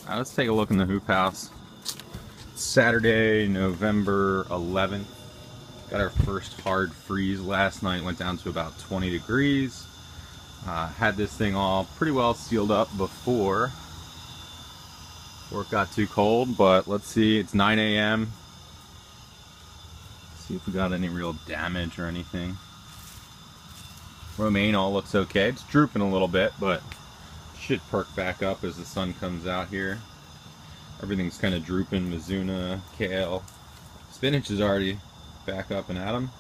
Let's take a look in the hoop house. Saturday, November 11th. Got our first hard freeze last night. Went down to about 20 degrees. Had this thing all pretty well sealed up before it got too cold, but let's see, it's 9 a.m. See if we got any real damage or anything. Romaine all looks okay. It's drooping a little bit, but should perk back up as the sun comes out here. Everything's kind of drooping. Mizuna, kale, spinach is already back up and at 'em.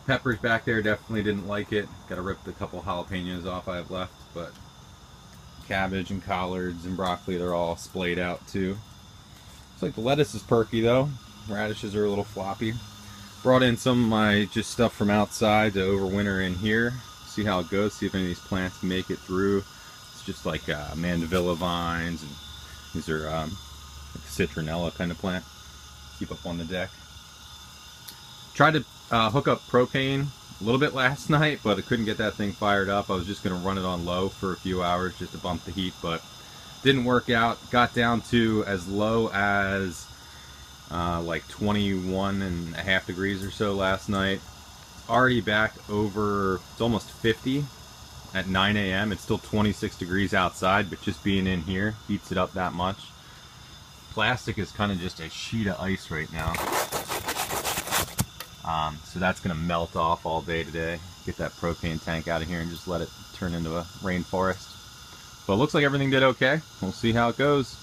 Peppers back there definitely didn't like it. Got to rip the couple jalapenos off I have left, but cabbage and collards and broccoli, they're all splayed out too. Looks like the lettuce is perky though. Radishes are a little floppy. Brought in some of my just stuff from outside to overwinter in here. See how it goes, see if any of these plants make it through. It's just like mandevilla vines, and these are like a citronella kind of plant. Keep up on the deck. Tried to hook up propane a little bit last night, but I couldn't get that thing fired up. I was just going to run it on low for a few hours just to bump the heat, but didn't work out. Got down to as low as like 21.5 degrees or so last night. Already back over, it's almost 50 at 9 a.m. It's still 26 degrees outside, but just being in here heats it up that much. Plastic is kind of just a sheet of ice right now. So that's going to melt off all day today. Get that propane tank out of here and just let it turn into a rainforest. But it looks like everything did okay. We'll see how it goes.